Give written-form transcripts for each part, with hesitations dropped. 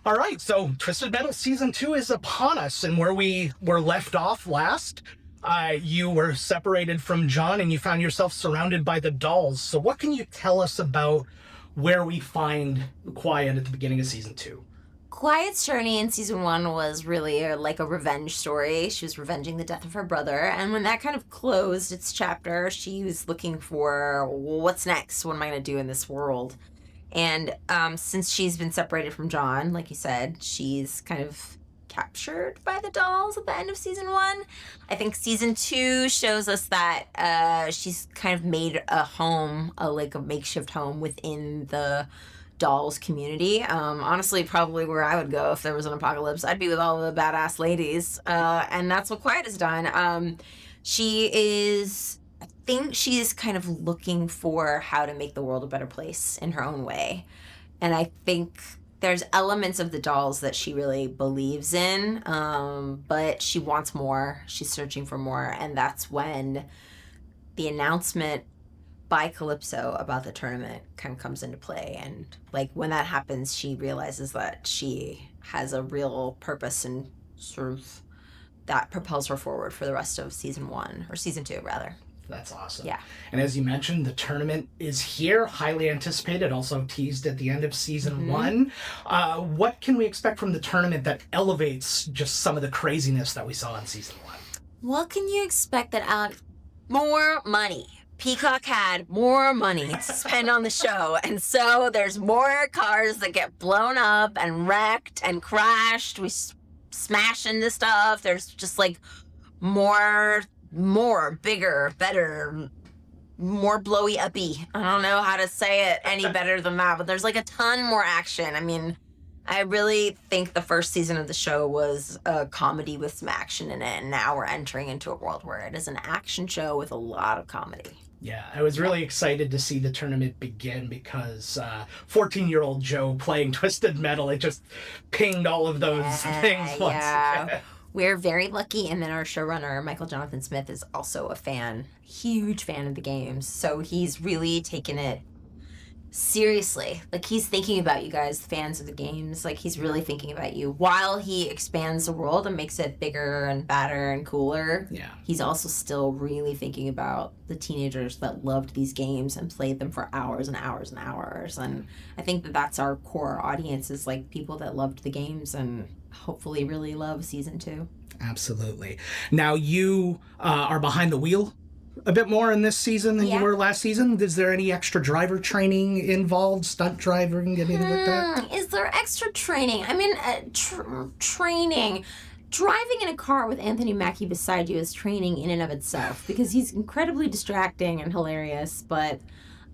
All right, so Twisted Metal Season 2 is upon us, and where we were left off last, you were separated from John and you found yourself surrounded by the dolls. So what can you tell us about where we find Quiet at the beginning of Season 2? Quiet's journey in season 1 was really like a revenge story. She was revenging the death of her brother, and when that kind of closed its chapter, she was looking for, well, what's next? What am I going to do in this world? And since she's been separated from John, like you said, she's kind of captured by the dolls at the end of season 1. I think season 2 shows us that she's kind of made a home, like a makeshift home within the dolls community. Honestly, probably where I would go if there was an apocalypse. I'd be with all the badass ladies. And that's what Quiet has done. I think she's kind of looking for how to make the world a better place in her own way. And I think there's elements of the dolls that she really believes in, but she wants more. She's searching for more. And that's when the announcement by Calypso about the tournament kind of comes into play. And like when that happens, she realizes that she has a real purpose and sort of that propels her forward for the rest of season 1, or season 2 rather. That's awesome. Yeah. And as you mentioned, the tournament is here, highly anticipated, also teased at the end of season 1. What can we expect from the tournament that elevates just some of the craziness that we saw in season 1? What can you expect that Alex? More money. Peacock had more money to spend on the show, and so there's more cars that get blown up and wrecked and crashed. We smash into stuff. There's just like more, bigger, better, more blowy uppy. I don't know how to say it any better than that, but there's like a ton more action. I mean, I really think the first season of the show was a comedy with some action in it, and now we're entering into a world where it is an action show with a lot of comedy. Yeah, I was really excited to see the tournament begin because 14-year-old Joe playing Twisted Metal, it just pinged all of those things once again. We're very lucky, and then our showrunner, Michael Jonathan Smith, is also a fan, huge fan of the games, so he's really taken it seriously. Like, he's thinking about you guys, fans of the games. Like, he's really thinking about you. While he expands the world and makes it bigger and badder and cooler, he's also still really thinking about the teenagers that loved these games and played them for hours and hours and hours. And I think that that's our core audience, is like people that loved the games and hopefully really love season 2. Absolutely. Now, you are behind the wheel a bit more in this season than you were last season. Is there any extra driver training involved, stunt driving, anything like that? Is there extra training? I mean, training. Driving in a car with Anthony Mackie beside you is training in and of itself, because he's incredibly distracting and hilarious. But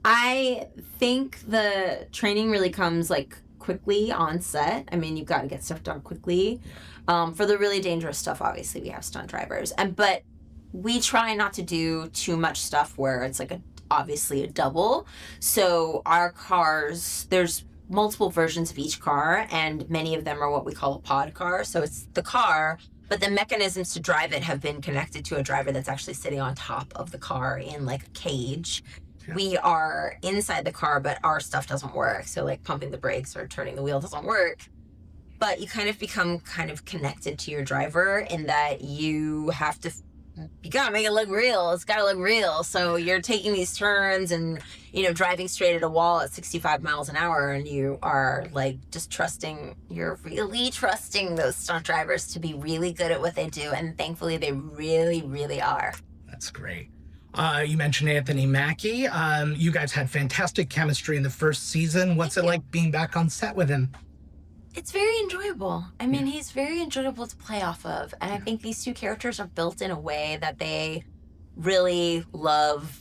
I think the training really comes like quickly on set. I mean, you've got to get stuff done quickly. For the really dangerous stuff, obviously, we have stunt drivers. But we try not to do too much stuff where it's like obviously a double. So our cars, there's multiple versions of each car, and many of them are what we call a pod car. So it's the car, but the mechanisms to drive it have been connected to a driver that's actually sitting on top of the car in like a cage. Yeah. We are inside the car, but our stuff doesn't work. So like pumping the brakes or turning the wheel doesn't work. But you kind of become kind of connected to your driver in that you have to, you gotta make it look real. It's gotta look real. So you're taking these turns and, you know, driving straight at a wall at 65 miles an hour, and you are like just you're really trusting those stunt drivers to be really good at what they do. And thankfully they really, really are. That's great. You mentioned Anthony Mackie. You guys had fantastic chemistry in the first season. What's it like being back on set with him? It's very enjoyable. I mean, he's very enjoyable to play off of. And I think these two characters are built in a way that they really love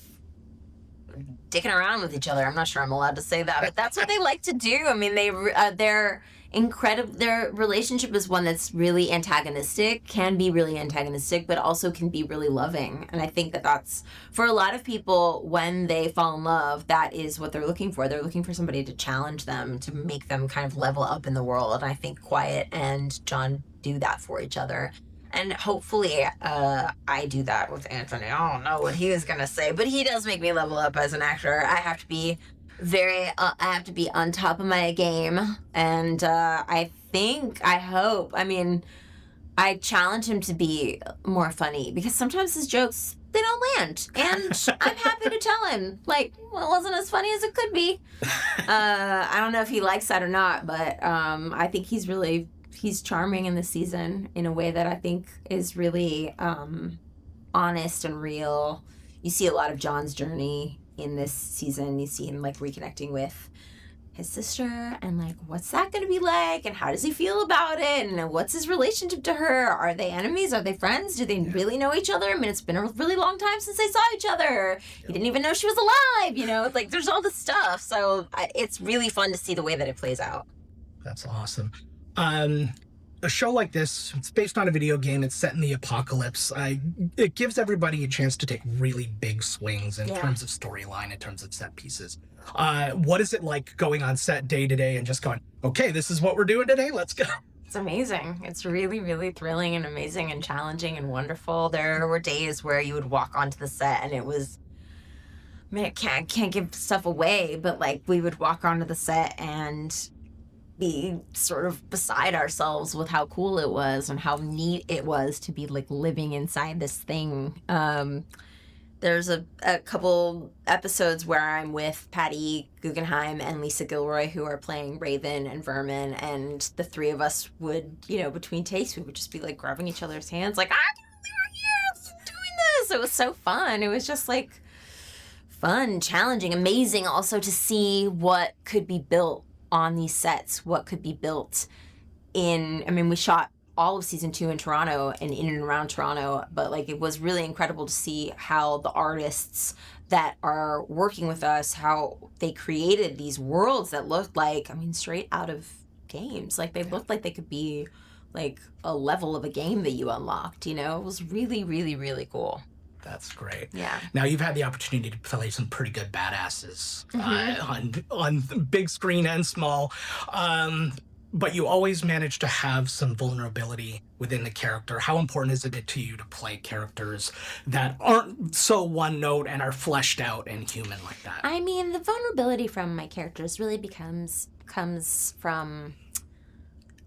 dicking around with each other. I'm not sure I'm allowed to say that, but that's what they like to do. I mean, they're incredible. Their relationship is one that's really antagonistic, can be really antagonistic, but also can be really loving. And I think that that's, for a lot of people, when they fall in love, that is what they're looking for. They're looking for somebody to challenge them, to make them kind of level up in the world. And I think Quiet and John do that for each other. And hopefully I do that with Anthony. I don't know what he was going to say, but he does make me level up as an actor. I have to be I have to be on top of my game. And I hope, I mean, I challenge him to be more funny because sometimes his jokes, they don't land. And I'm happy to tell him, like, well, it wasn't as funny as it could be. I don't know if he likes that or not, but I think he's charming in this season in a way that I think is really honest and real. You see a lot of John's journey in this season. You see him, like, reconnecting with his sister and, like, what's that going to be like and how does he feel about it and what's his relationship to her? Are they enemies? Are they friends? Do they really know each other? I mean, it's been a really long time since they saw each other. He didn't even know she was alive, you know? Like, there's all this stuff. So it's really fun to see the way that it plays out. That's awesome. A show like this, it's based on a video game. It's set in the apocalypse. It gives everybody a chance to take really big swings in terms of storyline, in terms of set pieces. What is it like going on set day to day and just going, okay, this is what we're doing today, let's go? It's amazing. It's really, really thrilling and amazing and challenging and wonderful. There were days where you would walk onto the set and it was, I mean, I can't give stuff away, but, like, we would walk onto the set and be sort of beside ourselves with how cool it was and how neat it was to be, like, living inside this thing. There's a couple episodes where I'm with Patty Guggenheim and Lisa Gilroy, who are playing Raven and Vermin, and the three of us would, you know, between takes, we would just be, like, grabbing each other's hands, like, I can't believe we're here doing this. It was so fun. It was just, like, fun, challenging, amazing also to see what could be built on these sets, what could be built in, I mean, we shot all of season 2 in Toronto and in and around Toronto, but, like, it was really incredible to see how the artists that are working with us, how they created these worlds that looked like, I mean, straight out of games. Like, they looked like they could be, like, a level of a game that you unlocked, you know? It was really, really, really cool. That's great. Yeah. Now, you've had the opportunity to play some pretty good badasses on big screen and small, but you always manage to have some vulnerability within the character. How important is it to you to play characters that aren't so one note and are fleshed out and human like that? I mean, the vulnerability from my characters really comes from,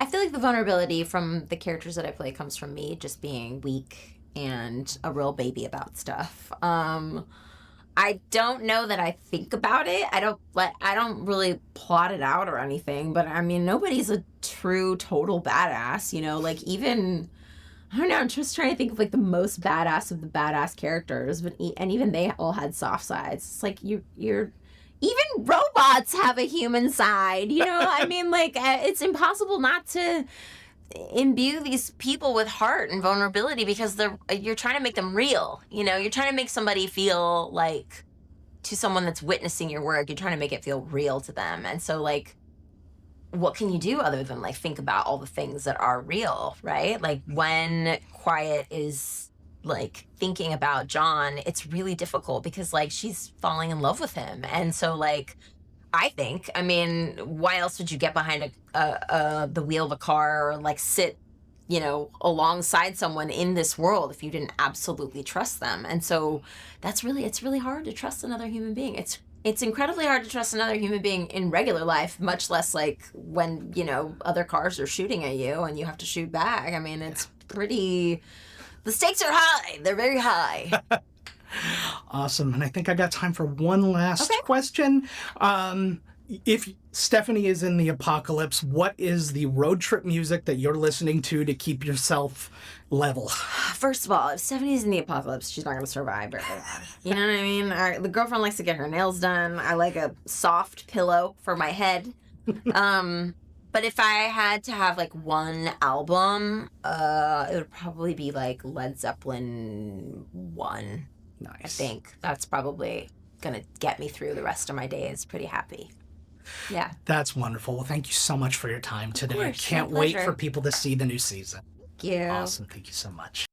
I feel like the vulnerability from the characters that I play comes from me just being weak and a real baby about stuff. I don't know that I think about it. I don't really plot it out or anything, but I mean, nobody's a true total badass, you know, like, even, I don't know, I'm just trying to think of, like, the most badass of the badass characters, but even they all had soft sides. It's like, you're even robots have a human side, you know? I mean, like, it's impossible not to imbue these people with heart and vulnerability because you're trying to make them real, you know? You're trying to make somebody feel like, to someone that's witnessing your work, you're trying to make it feel real to them. And so, like, what can you do other than, like, think about all the things that are real, right? Like, when Quiet is, like, thinking about John, it's really difficult because, like, she's falling in love with him. And so, like, I mean, why else would you get behind the wheel of a car or, like, sit, you know, alongside someone in this world if you didn't absolutely trust them? And so it's really hard to trust another human being. It's incredibly hard to trust another human being in regular life, much less, like, when, you know, other cars are shooting at you and you have to shoot back. I mean, it's pretty, the stakes are high. They're very high. Awesome. And I think I got time for one last question. If Stephanie is in the apocalypse, what is the road trip music that you're listening to keep yourself level? First of all, if Stephanie's in the apocalypse, she's not going to survive very long. You know what I mean? The girlfriend likes to get her nails done. I like a soft pillow for my head. But if I had to have, like, one album, it would probably be, like, Led Zeppelin 1. Nice. I think that's probably going to get me through the rest of my days pretty happy. Yeah. That's wonderful. Well, thank you so much for your time today. Course, I can't my wait pleasure. for people to see the new season. Thank you. Awesome. Thank you so much.